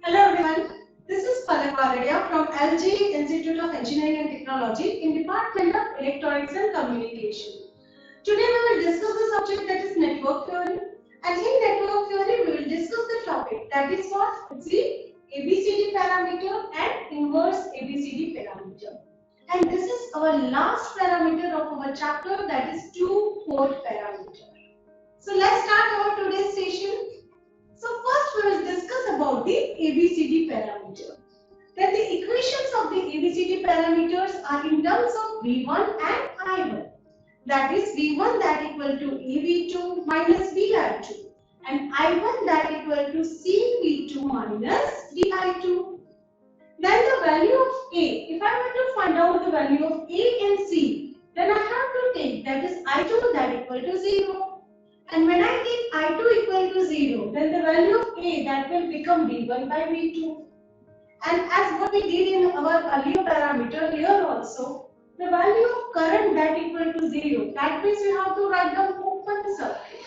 Hello everyone, this is Palak Varadia from LG Institute of Engineering and Technology in Department of Electronics and Communication. Today we will discuss the subject that is network theory, and in network theory we will discuss the topic that is what? It's the ABCD parameter and inverse ABCD parameter. And this is our last parameter of our chapter, that is two-port parameter. So let's start our today's session. So first we will discuss about the ABCD parameter. Then the equations of the ABCD parameters are in terms of V1 and I1. That is V1 that equal to AV2 minus VI2 and I1 that equal to CV2 minus VI2. Then the value of A, if I were to find out the value of A and C, then I have to take that is I2 that equal to 0. And when I take I2 equal to 0, then the value of A that will become V1 by V2. And as what we did in our earlier parameter here also, the value of current that equal to 0, that means we have to write down open circuit.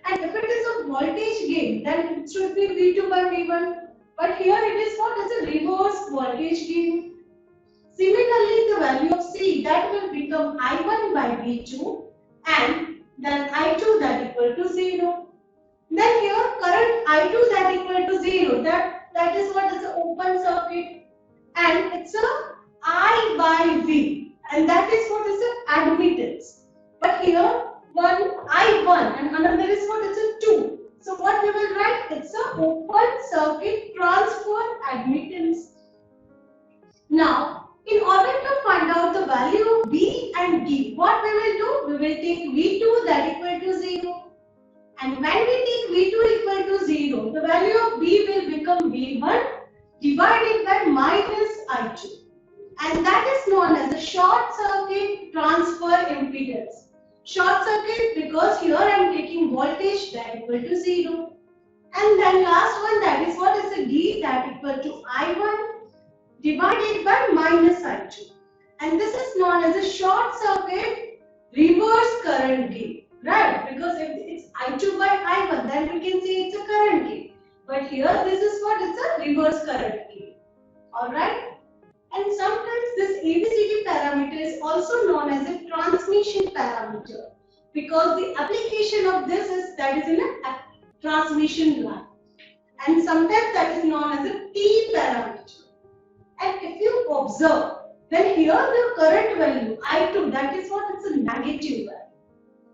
And if it is a voltage gain, then it should be V2 by V1. But here it is what is a reverse voltage gain. Similarly, the value of C that will become I1 by V2 and then I2 that equal to 0. Then here current I2 that equal to 0, that is what is the open circuit, and it's a I by V, and that is what is the admittance. But here one I1 and another is what is a 2. So what we will write? It's a open circuit transfer admittance. Now in order to find out the value of B and D, what we will do? We will take V2 that equal to 0. And when we take V2 equal to 0, the value of B will become V1 divided by minus I2. And that is known as the short circuit transfer impedance. Short circuit because here I am taking voltage that equal to 0. And then last one, that is what is the D that equal to I1 divided by minus I2, and this is known as a short circuit reverse current gain, right? Because if it's I2 by I1, then we can say it's a current gain. But here this is what it's a reverse current gain. Alright? And sometimes this ABCD parameter is also known as a transmission parameter because the application of this is that is in a transmission line. And sometimes that is known as a T parameter. And if you observe, then here the current value I2, that is what it's a negative value.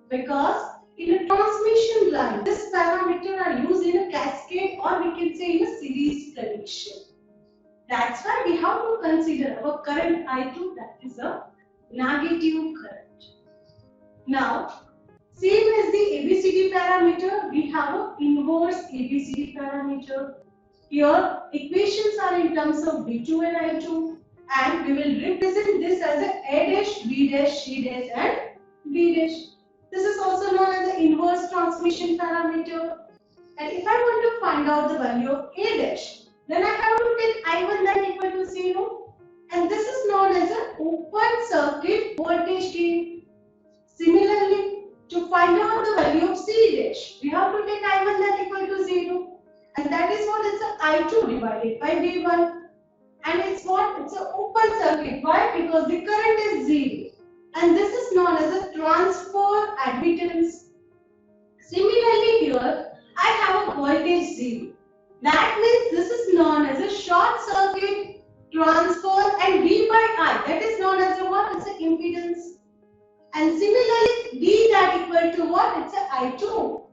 Because in a transmission line, this parameter are used in a cascade or we can say in a series connection. That's why we have to consider our current I2, that is a negative current. Now, same as the ABCD parameter, we have an inverse ABCD parameter. Here, equations are in terms of V2 and I2, and we will represent this as A dash, B dash, C dash, and B dash. This is also known as the inverse transmission parameter. And if I want to find out the value of A dash, then I have to take I1 that equal to 0, and this is known as an open circuit voltage gain. Similarly, to find out the value of C dash, we have to take I1 that equal to 0. And that is what is a I2 divided by V1. And it's what? It's an open circuit. Why? Because the current is 0. And this is known as a transfer admittance. Similarly here, I have a voltage 0. That means this is known as a short circuit transfer and V by I. That is known as a what? It's an impedance. And similarly, D that equal to what? It's a I2.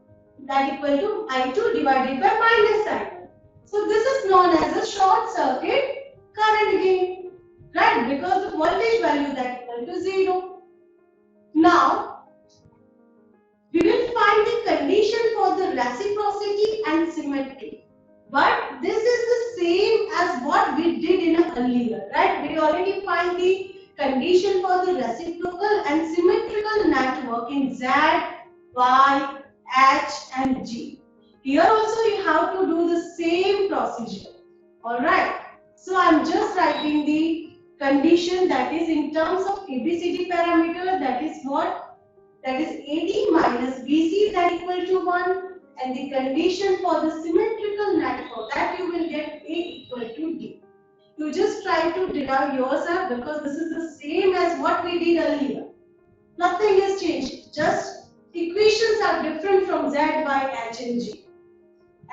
That equal to I2 divided by minus I1. So this is known as a short circuit current gain, right? Because the voltage value that equal to 0. Now, we will find the condition for the reciprocity and symmetry. But this is the same as what we did in earlier, right? We already find the condition for the reciprocal and symmetrical network in Z, Y, H and G. Here also you have to do the same procedure. Alright. So I am just writing the condition that is in terms of ABCD parameter, that is what? That is AD minus BC that equal to 1 And the condition for the symmetrical network, that you will get A equal to D. You just try to derive yourself because this is the same as what we did earlier. Nothing has changed. Just equations are different from Z, Y, H and G.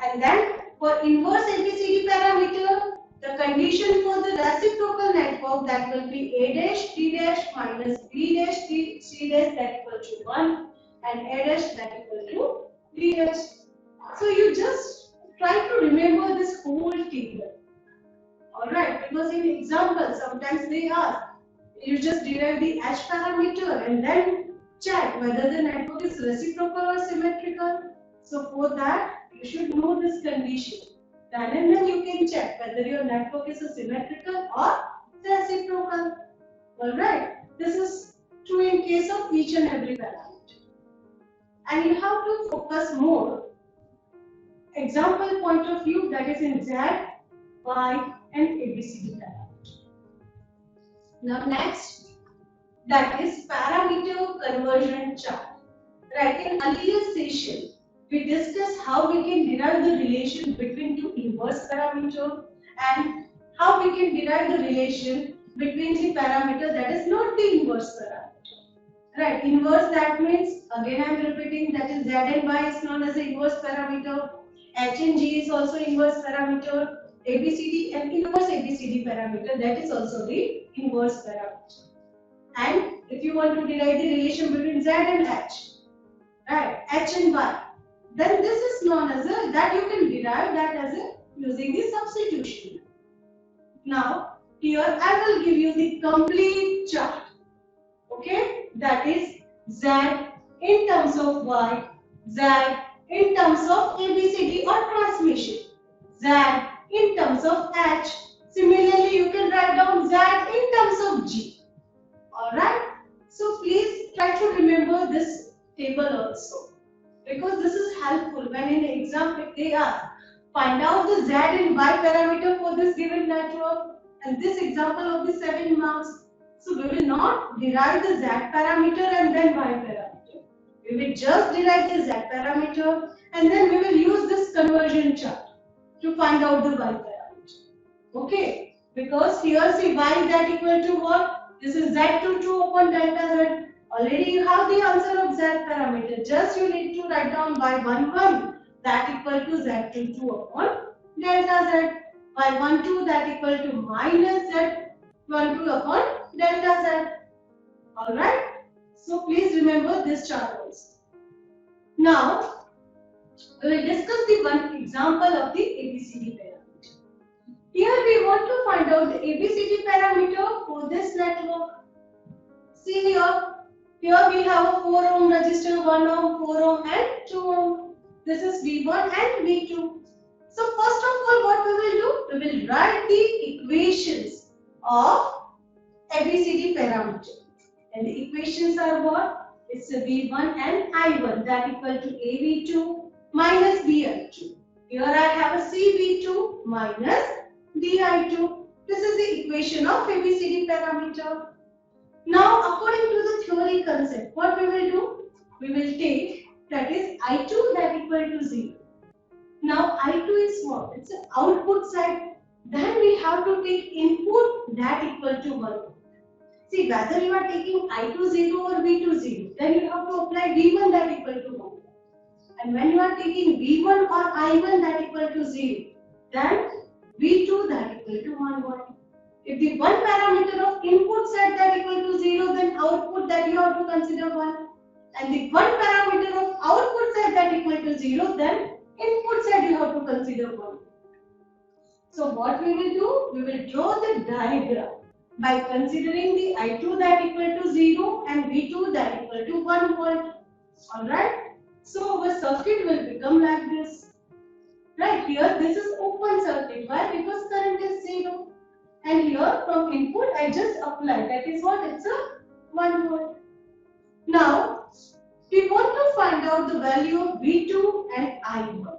And then for inverse ABCD parameter, the condition for the reciprocal network, that will be A dash D dash minus B dash D C dash, that equal to 1, and A dash that equal to D dash. So you just try to remember this whole table. Alright, because in example sometimes they ask, you just derive the H parameter and then check whether the network is reciprocal or symmetrical. So for that, you should know this condition. Then and then you can check whether your network is a symmetrical or reciprocal. Alright, this is true in case of each and every parameter. And you have to focus more example point of view, that is in Z, Y and ABCD parameter. Now next, that is parameter conversion chart. Right, in earlier session, we discussed how we can derive the relation between two inverse parameter and how we can derive the relation between the parameter that is not the inverse parameter. Right, inverse, that means, again I am repeating, that is Z and Y is known as the inverse parameter, H and G is also inverse parameter, ABCD and inverse ABCD parameter, that is also the inverse parameter. And if you want to derive the relation between Z and H, right, H and Y, then this is known as a, that you can derive that as a using the substitution. Now here I will give you the complete chart. Okay, that is Z in terms of Y, Z in terms of ABCD or transmission, Z in terms of H. Similarly, you can write down Z in terms of G. Alright, so please try to remember this table also, because this is helpful when in the exam if they ask, find out the Z and Y parameter for this given network, and this example of the 7 marks. So we will not derive the Z parameter and then Y parameter. We will just derive the Z parameter and then we will use this conversion chart to find out the Y parameter. Okay, because here see Y is that equal to what? This is Z22 upon delta Z. Already you have the answer of Z parameter. Just you need to write down Y11, that equal to Z22 upon delta Z. Y12, that equal to minus Z12 upon delta Z. Alright. So please remember this chart also. Now we will discuss the one example of the ABCD parameter. Here we want to find out the ABCD parameter for this network. See here we have a 4 ohm resistor, 1 ohm, 4 ohm and 2 ohm. This is V1 and V2. So first of all, what we will do? We will write the equations of ABCD parameter. And the equations are what? It's a V1 and I1, that equal to AV2 minus BI2. Here I have a CV2 minus DI2. This is the equation of ABCD parameter. Now, according to the theory concept, what we will do? We will take, that is I2 that equal to 0. Now, I2 is what? It's an output side. Then we have to take input that equal to 1. See, whether you are taking I2 0 or V2 0, then you have to apply V1 that equal to 1. And when you are taking V1 or I1 that equal to 0, then V2 that equal to 1. If the one parameter of input side that equal to 0, then output that you have to consider 1. And the one parameter of output side that equal to 0, then input side you have to consider 1. So what we will do? We will draw the diagram by considering the I2 that equal to 0 and V2 that equal to 1 volt. Alright? So our circuit will become like this. Right here, this is open circuit. Why? Because current is 0. And here from input I just apply. That is what? It's a 1 volt. Now we want to find out the value of V2 and I1.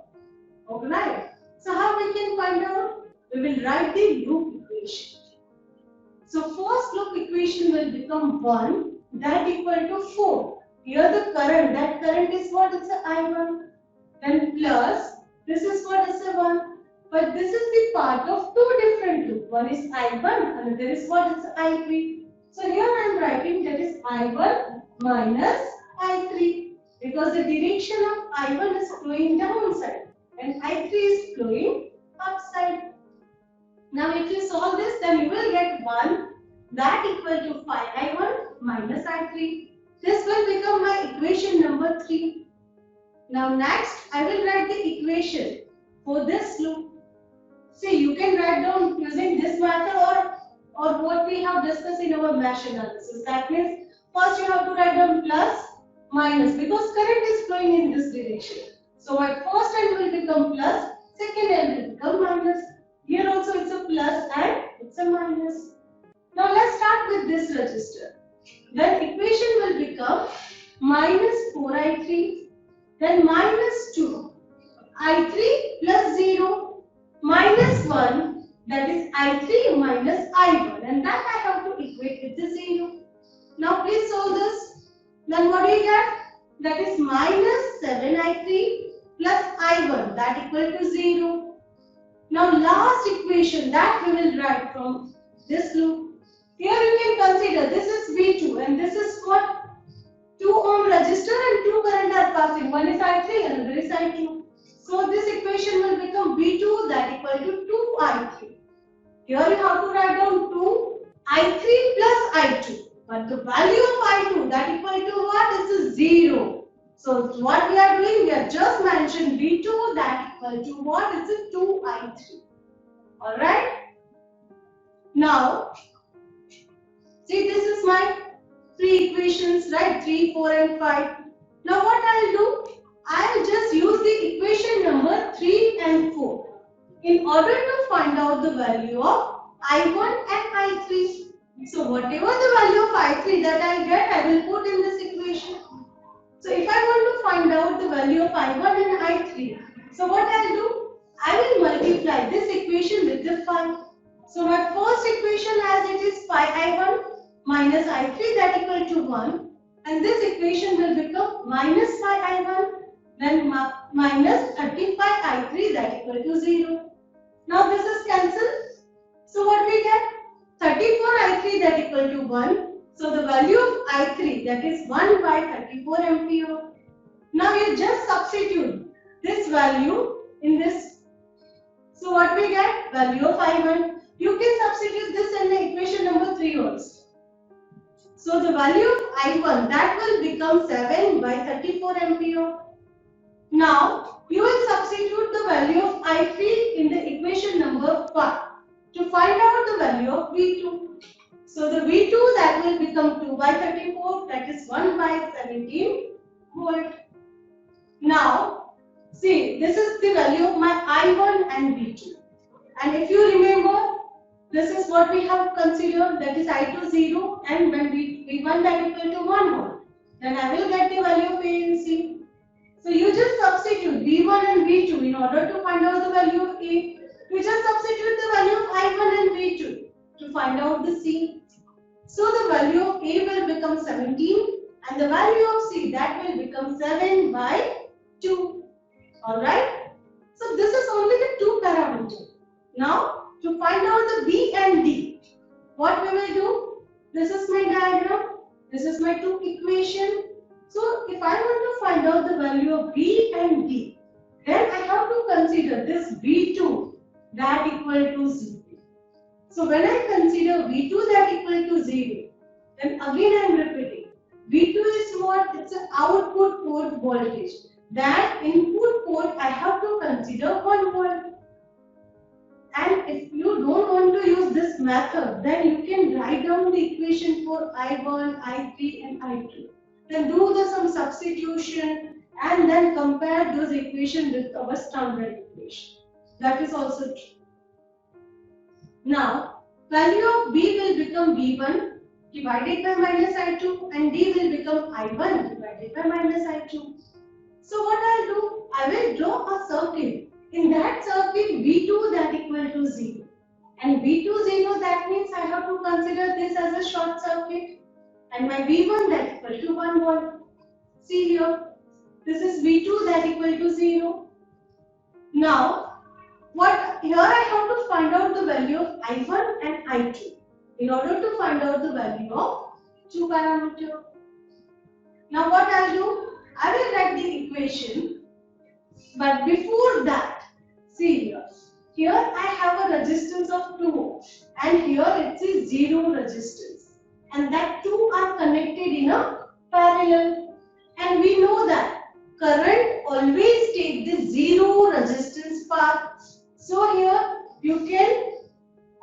Alright. So how we can find out? We will write the loop equation. So first loop equation will become 1 that equal to 4. Here the current, that current is what? It's a I1. then plus, this is what is a 1. But this is the part of two different loops. One is I1, another is what is I3. So here I am writing that is I1 minus I3 because the direction of I1 is flowing downside and I3 is flowing upside. Now if you solve this, then you will get 1 that equal to 5I1 minus I3. This will become my equation number 3. Now next, I will write the equation for this loop. See, you can write down using this method or what we have discussed in our mesh analysis. That means first you have to write down plus, minus because current is flowing in this direction. So my first end will become plus, second end will become minus. Here also it's a plus and it's a minus. Now let's start with this resistor. Then equation will become minus 4I3, then minus 2, I3 plus 0, minus 1, that is I3 minus I1, and that I have to equate with the 0. Now please solve this. Then what do you get? That is minus 7I3 plus I1, that equal to 0. Now last equation that we will write from this loop. Here you can consider this is V2 and this is what? 2 ohm resistor and 2 current are passing. One is I3 and another is I2. So this equation will become V2 that equal to 2I3. Here you have to write down 2 I3 plus I2. But the value of I2 that equal to what is 0. So what we are doing, we have just mentioned V2 that equal to what is 2I3. Alright. Now, see this is my 3 equations, right? 3, 4 and 5. Now what I'll do? I'll just use the equation number 3 and 4 in order to find out the value of I1 and I3. So whatever the value of I3 that I get, I will put in this equation. So if I want to find out the value of I1 and I3, so what I'll do? I will multiply this equation with the 5. So my first equation as it is 5I1 minus I3 that equal to 1, and this equation will become minus 5I1 then minus 35I3 that equal to 0. Now this is cancelled. So what we get? 34I3 that equal to 1. So the value of I3 that is 1 by 34 ampere. Now you just substitute this value in this. So what we get? Value of I1. You can substitute this in the equation number 3 also. So the value of I1 that will become 7 by 34 ampere. Now you will substitute the value of I3 in the equation number 5 to find out the value of V2. So the V2 that will become 2 by 34, that is 1 by 17 volt. Now see, this is the value of my I1 and V2. And if you remember, this is what we have considered, that is I2 0 and when V1 that equal to 1 volt. Then I will get the value of A and C. So you just substitute V1 and V2 in order to find out the value of A. You just substitute the value of I1 and V2 to find out the C. So the value of A will become 17 and the value of C that will become 7 by 2. Alright. So this is only the 2 parameters. Now to find out the B and D, what we will do? This is my diagram. This is my 2 equation. So if I want to find out the value of B and D, then I have to consider this V2 that equal to 0. So when I consider V2 that equal to 0, then again I am repeating. V2 is what? It's an output port voltage. That input port I have to consider 1 volt. And if you don't want to use this method, then you can write down the equation for I1, I3 and I2. Then do some substitution and then compare those equations with our standard equation. That is also true. Now, value of B will become V1 divided by minus I2 and D will become I1 divided by minus I2. So what I'll do? I will draw a circle. In that circle, V2 that equal to 0. And V2 0, that means I have to consider this as a short circuit. And my V1 that equal to 1 volt. See here. This is V2 that equal to 0. Now, here I have to find out the value of I1 and I2 in order to find out the value of two parameters. Now what I'll do, I will write the equation, but before that, see here. Here I have a resistance of 2 ohms and here it is 0 resistance, and that two are connected in a parallel, and we know that current always take the 0 resistance path. So here you can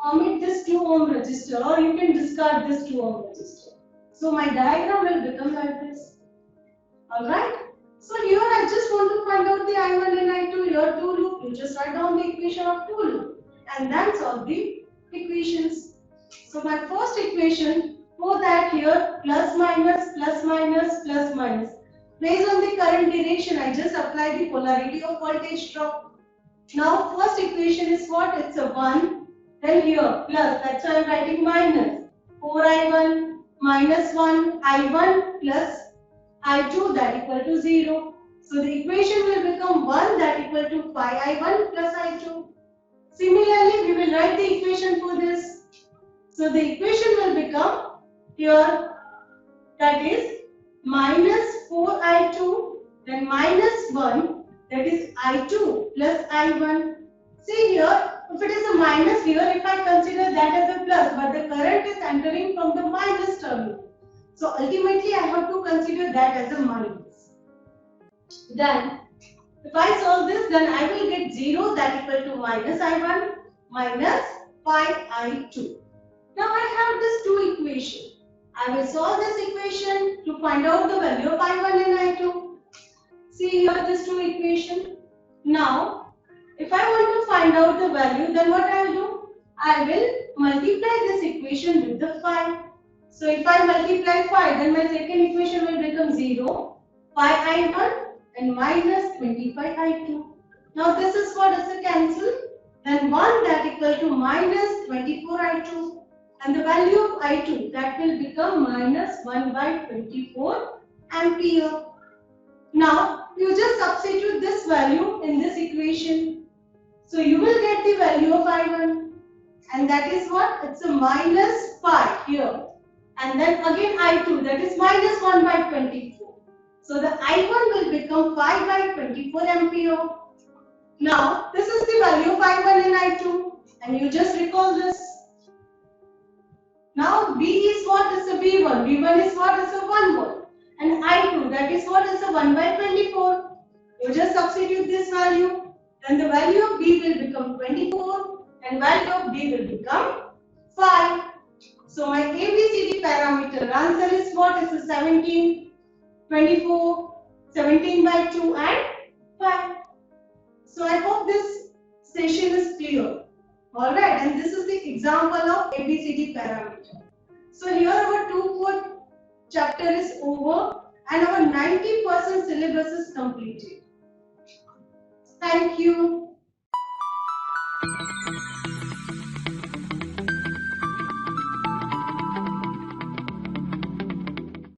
omit this 2 ohm resistor or you can discard this 2 ohm resistor. So my diagram will become like this. Alright? So here I just want to find out the I1 and I2, here 2 loop, you just write down the equation of 2 loop and then solve the equations. So my first equation, for that here plus minus plus minus plus minus. Based on the current direction, I just apply the polarity of voltage drop. Now first equation is what? It's a 1. Then here plus, that's why I'm writing minus. 4I1 minus 1 I1 plus I2 that equal to 0. So the equation will become 1 that equal to 5I1 plus I2. Similarly, we will write the equation for this. So the equation will become here, that is minus 4I2 then minus 1, that is I2 plus I1. See here, if it is a minus here, if I consider that as a plus, but the current is entering from the minus terminal. So ultimately I have to consider that as a minus. Then if I solve this, then I will get 0 that equal to minus I1 minus 5I2. Now I have this two equation. I will solve this equation to find out the value of I1 and I2. See here this two equation. Now if I want to find out the value, then what I will do? I will multiply this equation with the 5. So if I multiply 5, then my second equation will become 0, 5I1 and minus 25I2. Now this is what is a cancel. Then 1 that equal to minus 24I2. And the value of I2 that will become minus 1 by 24 ampere. Now you just substitute this value in this equation. So you will get the value of I1. And that is what? It's a minus 5 here. And then again I2, that is minus 1 by 24. So the I1 will become 5 by 24 ampere. Now this is the value of I1 and I2. And you just recall this. Now B is what? Is a B1. B1 is what? Is a 1 volt. And I2, that is what? Is a 1 by 24. You just substitute this value. Then the value of B will become 24 and value of D will become 5. So my ABCD parameter answer is what? Is a 17, 24, 17 by 2 and 5. So I hope this session is clear. Alright, and this is the example of ABCD parameter. So here our 2/4 chapter is over and our 90% syllabus is completed. Thank you.